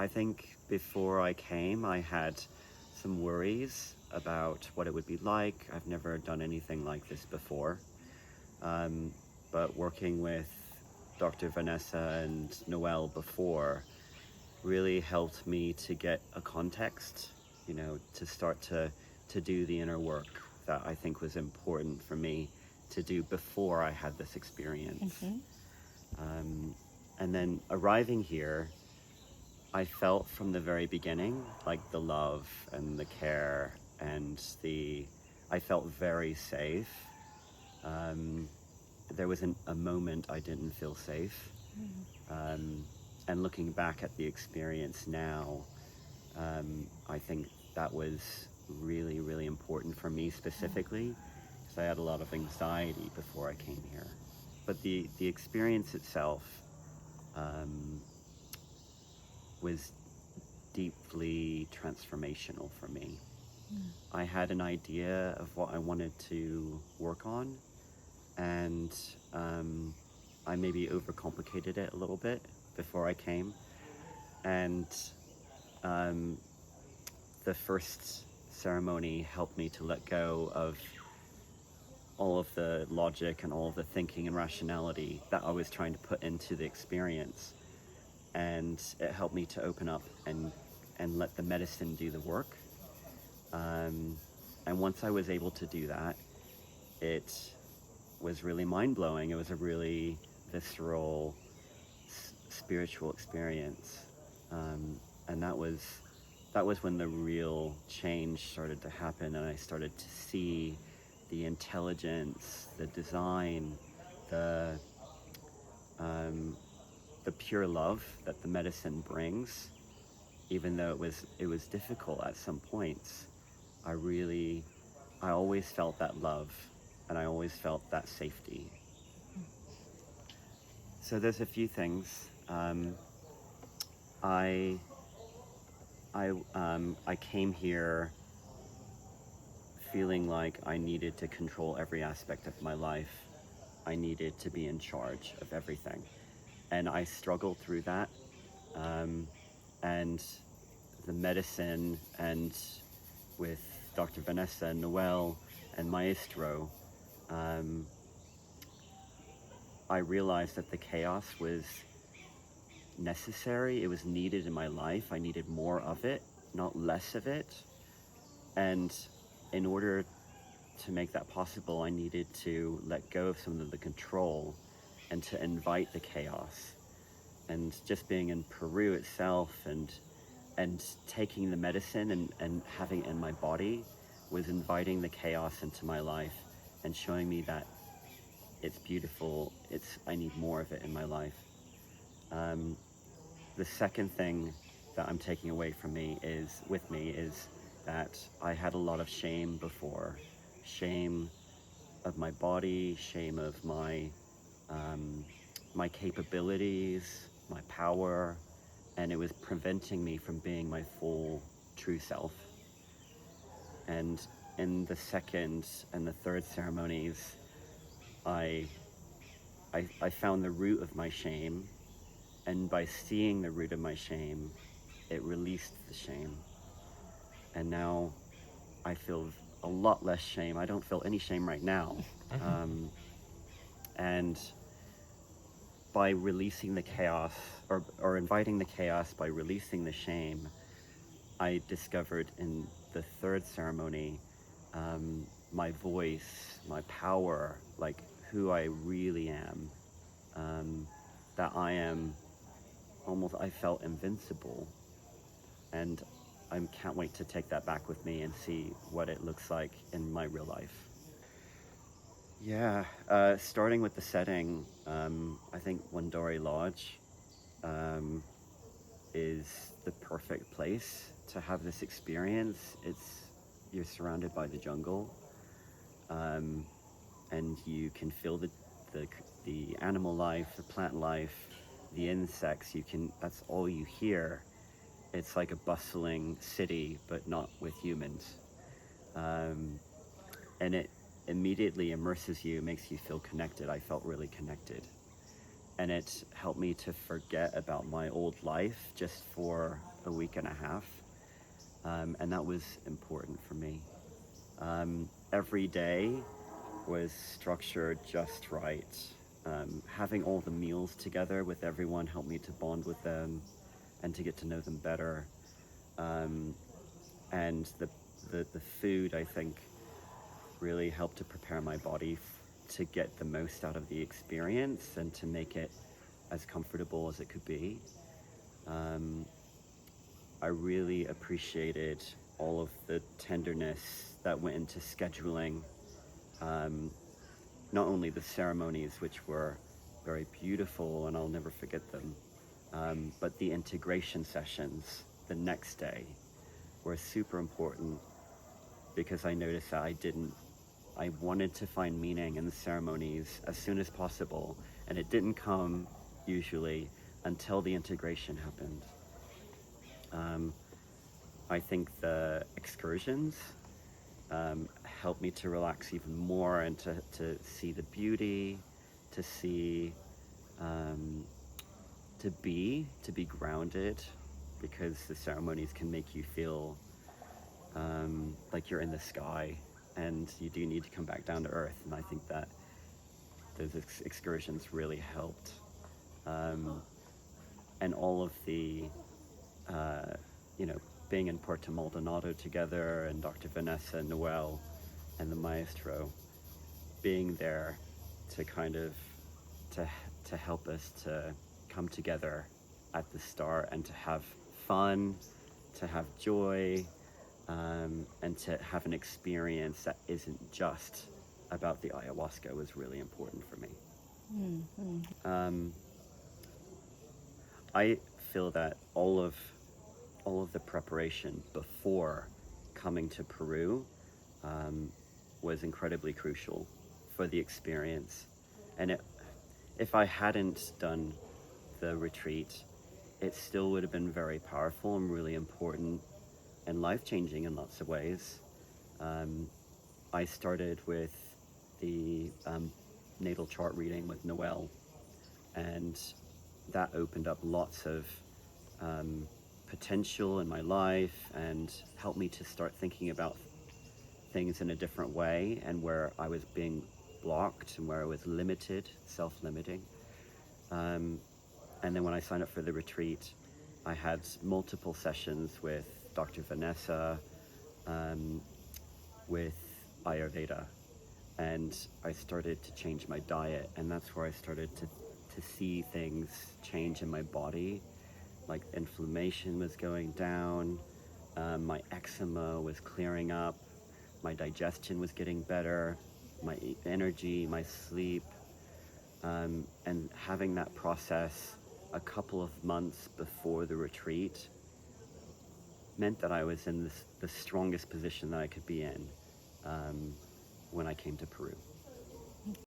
I think before I came, I had some worries about what it would be like. I've never done anything like this before. But working with Dr. Vanessa and Noelle before really helped me to get a context, you know, to start to do the inner work that I think was important for me to do before I had this experience. And then arriving here, I felt from the very beginning, like the love and the care and I felt very safe. There was a moment I didn't feel safe. And looking back at the experience now, I think that was really, really important for me specifically, because I had a lot of anxiety before I came here. But the experience itself was deeply transformational for me. I had an idea of what I wanted to work on, and I maybe overcomplicated it a little bit before I came. And the first ceremony helped me to let go of all of the logic and all of the thinking and rationality that I was trying to put into the experience. And it helped me to open up and let the medicine do the work. And once I was able to do that, it was really mind-blowing. It was a really visceral, spiritual experience. And that was when the real change started to happen, and I started to see the intelligence, the design, the pure love that the medicine brings. Even though it was difficult at some points, I always felt that love, and I always felt that safety. So there's a few things. I came here feeling like I needed to control every aspect of my life. I needed to be in charge of everything. And I struggled through that. And the medicine, and with Dr. Vanessa and Noelle and Maestro, I realized that the chaos was necessary. It was needed in my life. I needed more of it, not less of it. And in order to make that possible, I needed to let go of some of the control and to invite the chaos. And just being in Peru itself and taking the medicine and having it in my body was inviting the chaos into my life and showing me that it's beautiful. I need more of it in my life. The second thing that I'm taking away from me is that I had a lot of shame before. Shame of my body, shame of my capabilities, my power, and it was preventing me from being my full true self. And in the second and the third ceremonies, I found the root of my shame, and by seeing the root of my shame, it released the shame. And now I feel a lot less shame. I don't feel any shame right now. And by releasing the chaos, or inviting the chaos by releasing the shame, I discovered in the third ceremony my voice, my power, like who I really am. That I felt invincible. And I can't wait to take that back with me and see what it looks like in my real life. Yeah, starting with the setting, I think Wandori Lodge is the perfect place to have this experience. You're surrounded by the jungle, and you can feel the animal life, the plant life, the insects. That's all you hear. It's like a bustling city, but not with humans. And it immediately immerses you, makes you feel connected. I felt really connected. And it helped me to forget about my old life just for a week and a half, and that was important for me. Every day was structured just right. Having all the meals together with everyone helped me to bond with them and to get to know them better. And the food, I think, really helped to prepare my body to get the most out of the experience and to make it as comfortable as it could be. I really appreciated all of the tenderness that went into scheduling, not only the ceremonies, which were very beautiful and I'll never forget them, but the integration sessions the next day were super important, because I noticed that I wanted to find meaning in the ceremonies as soon as possible, and it didn't come usually until the integration happened. I think the excursions helped me to relax even more and to see the beauty, to see, to be grounded, because the ceremonies can make you feel like you're in the sky, and you do need to come back down to earth. And I think that those excursions really helped. And all of the, being in Puerto Maldonado together, and Dr. Vanessa and Noel and the maestro being there to kind of to help us to come together at the start and to have fun, to have joy, and to have an experience that isn't just about the ayahuasca was really important for me. I feel that all of the preparation before coming to Peru was incredibly crucial for the experience. And if I hadn't done the retreat, it still would have been very powerful and really important and life-changing in lots of ways. I started with the natal chart reading with Noel, and that opened up lots of potential in my life and helped me to start thinking about things in a different way, and where I was being blocked and where I was limited, self-limiting. And then when I signed up for the retreat, I had multiple sessions with Dr. Vanessa, with Ayurveda, and I started to change my diet, and that's where I started to see things change in my body. Like inflammation was going down, my eczema was clearing up, my digestion was getting better, my energy, my sleep, and having that process a couple of months before the retreat meant that I was in the strongest position that I could be in when I came to Peru.